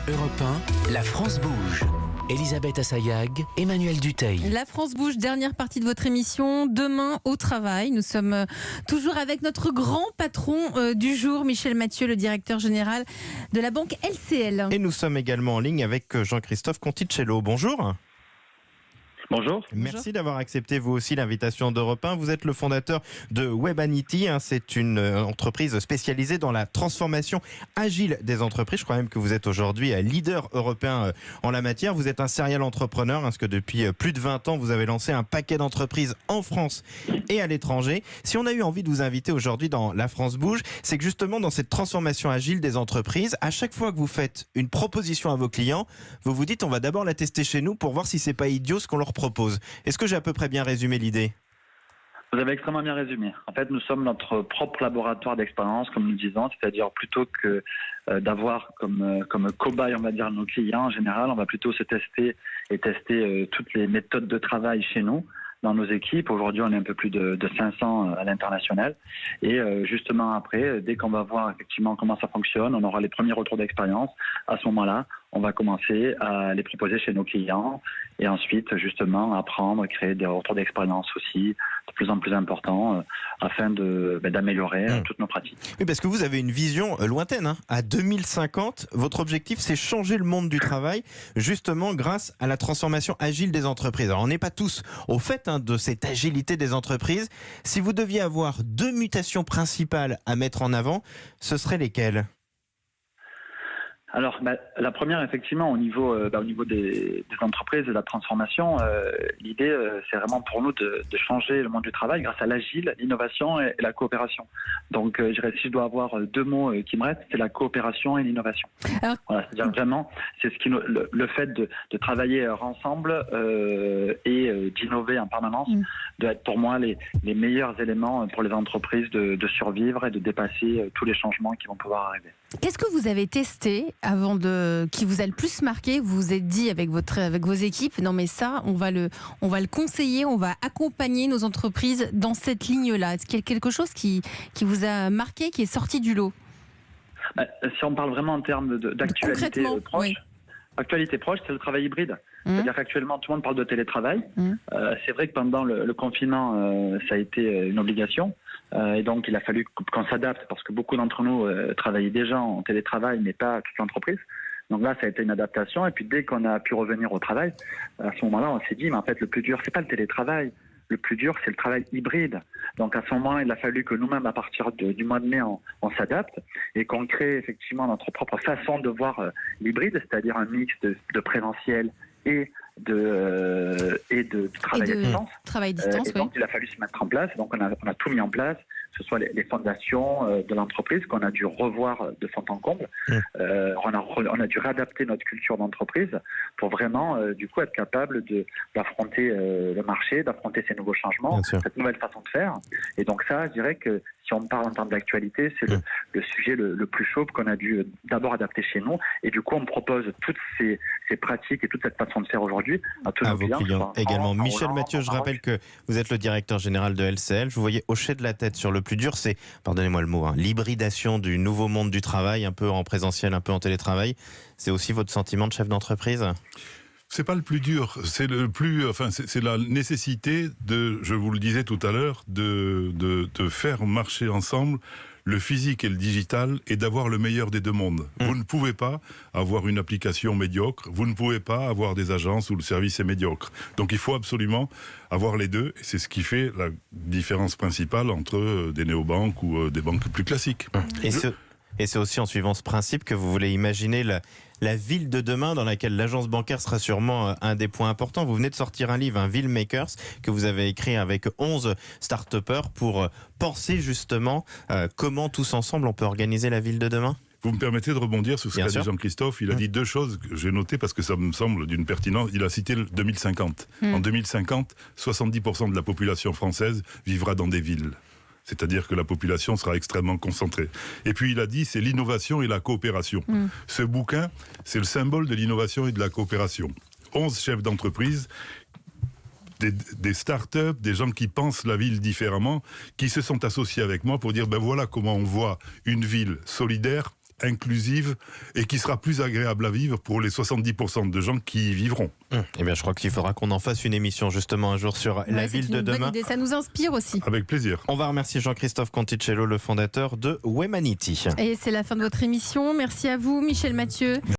Europe 1, la France bouge. Elisabeth Assayag, Emmanuel Dutheil. La France bouge, dernière partie de votre émission. Demain au travail. Nous sommes toujours avec notre grand patron du jour, Michel Mathieu, le directeur général de la banque LCL. Et nous sommes également en ligne avec Jean-Christophe Conticello. Bonjour. Bonjour. Merci d'avoir accepté vous aussi l'invitation d'Europe 1. Vous êtes le fondateur de Webanity. C'est une entreprise spécialisée dans la transformation agile des entreprises. Je crois même que vous êtes aujourd'hui leader européen en la matière. Vous êtes un serial entrepreneur parce que depuis plus de 20 ans, vous avez lancé un paquet d'entreprises en France et à l'étranger. Si on a eu envie de vous inviter aujourd'hui dans La France bouge, c'est que justement dans cette transformation agile des entreprises, à chaque fois que vous faites une proposition à vos clients, vous vous dites on va d'abord la tester chez nous pour voir si c'est pas idiot ce qu'on leur propose. Est-ce que j'ai à peu près bien résumé l'idée ? Vous avez extrêmement bien résumé. En fait, nous sommes notre propre laboratoire d'expérience, comme nous disons, c'est-à-dire plutôt que d'avoir comme cobaye, on va dire, nos clients en général, on va plutôt se tester toutes les méthodes de travail chez nous, dans nos équipes. Aujourd'hui, on est un peu plus de 500 à l'international. Et justement après, dès qu'on va voir effectivement comment ça fonctionne, on aura les premiers retours d'expérience. À ce moment-là, on va commencer à les proposer chez nos clients et ensuite justement apprendre, créer des retours d'expérience aussi de plus en plus importants afin d'améliorer toutes nos pratiques. Oui, parce que vous avez une vision lointaine. À 2050, votre objectif, c'est changer le monde du travail justement grâce à la transformation agile des entreprises. Alors, on n'est pas tous au fait de cette agilité des entreprises. Si vous deviez avoir 2 mutations principales à mettre en avant, ce seraient lesquelles ? Alors, la première, effectivement, au niveau des entreprises et de la transformation, l'idée, c'est vraiment pour nous de changer le monde du travail grâce à l'agile, l'innovation et la coopération. Donc, je dirais, si je dois avoir 2 mots qui me restent, c'est la coopération et l'innovation. Alors, voilà, c'est-à-dire vraiment, c'est le fait de travailler ensemble et d'innover en permanence doit être pour moi les meilleurs éléments pour les entreprises de survivre et de dépasser tous les changements qui vont pouvoir arriver. Qu'est-ce que vous avez testé qui vous a le plus marqué? Vous vous êtes dit avec vos équipes, non mais ça, on va le conseiller, on va accompagner nos entreprises dans cette ligne-là. Est-ce qu'il y a quelque chose qui vous a marqué, qui est sorti du lot? Si on parle vraiment en termes d'actualité proche, oui. Actualité proche, c'est le travail hybride. C'est-à-dire qu'actuellement, tout le monde parle de télétravail. C'est vrai que pendant le confinement, ça a été une obligation. Et donc, il a fallu qu'on s'adapte parce que beaucoup d'entre nous travaillaient déjà en télétravail, mais pas toute l'entreprise. Donc là, ça a été une adaptation. Et puis, dès qu'on a pu revenir au travail, à ce moment-là, on s'est dit, mais en fait, le plus dur, c'est pas le télétravail. Le plus dur, c'est le travail hybride. Donc, à ce moment-là, il a fallu que nous-mêmes, à partir du mois de mai, on s'adapte et qu'on crée effectivement notre propre façon de voir l'hybride, c'est-à-dire un mix de présentiel et de travail à distance. Travail à distance, et donc, il a fallu se mettre en place. Donc, on a tout mis en place, que ce soit les fondations de l'entreprise qu'on a dû revoir de fond en comble. On a dû réadapter notre culture d'entreprise pour vraiment, du coup, être capable d'affronter le marché, d'affronter ces nouveaux changements, cette nouvelle façon de faire. Et donc ça, je dirais que si on parle en termes d'actualité, c'est le sujet le plus chaud qu'on a dû d'abord adapter chez nous. Et du coup, on propose toutes ces pratiques et toute cette façon de faire aujourd'hui à tous nos clients également. Michel Mathieu, je rappelle que vous êtes le directeur général de LCL. Je vous voyais hocher de la tête sur le plus dur, c'est, pardonnez-moi le mot, l'hybridation du nouveau monde du travail, un peu en présentiel, un peu en télétravail. C'est aussi votre sentiment de chef d'entreprise ? C'est pas le plus dur, c'est c'est la nécessité je vous le disais tout à l'heure, de faire marcher ensemble le physique et le digital et d'avoir le meilleur des deux mondes. Vous ne pouvez pas avoir une application médiocre, vous ne pouvez pas avoir des agences où le service est médiocre. Donc il faut absolument avoir les deux, et c'est ce qui fait la différence principale entre des néobanques ou des banques plus classiques. Et c'est aussi en suivant ce principe que vous voulez imaginer la ville de demain dans laquelle l'agence bancaire sera sûrement un des points importants. Vous venez de sortir un livre, un Ville Makers, que vous avez écrit avec 11 start-upers pour penser justement comment tous ensemble on peut organiser la ville de demain. Vous me permettez de rebondir sur ce qu'a dit Jean-Christophe. Il a dit 2 choses que j'ai notées parce que ça me semble d'une pertinence. Il a cité le 2050. En 2050, 70% de la population française vivra dans des villes. C'est-à-dire que la population sera extrêmement concentrée. Et puis il a dit, c'est l'innovation et la coopération. Ce bouquin, c'est le symbole de l'innovation et de la coopération. 11 chefs d'entreprise, des start-up, des gens qui pensent la ville différemment, qui se sont associés avec moi pour dire, voilà comment on voit une ville solidaire inclusive et qui sera plus agréable à vivre pour les 70% de gens qui y vivront. Eh bien, je crois qu'il faudra qu'on en fasse une émission justement un jour sur la ville de demain. Ça nous inspire aussi. Avec plaisir. On va remercier Jean-Christophe Conticello, le fondateur de Wemanity. Et c'est la fin de votre émission. Merci à vous, Michel Mathieu.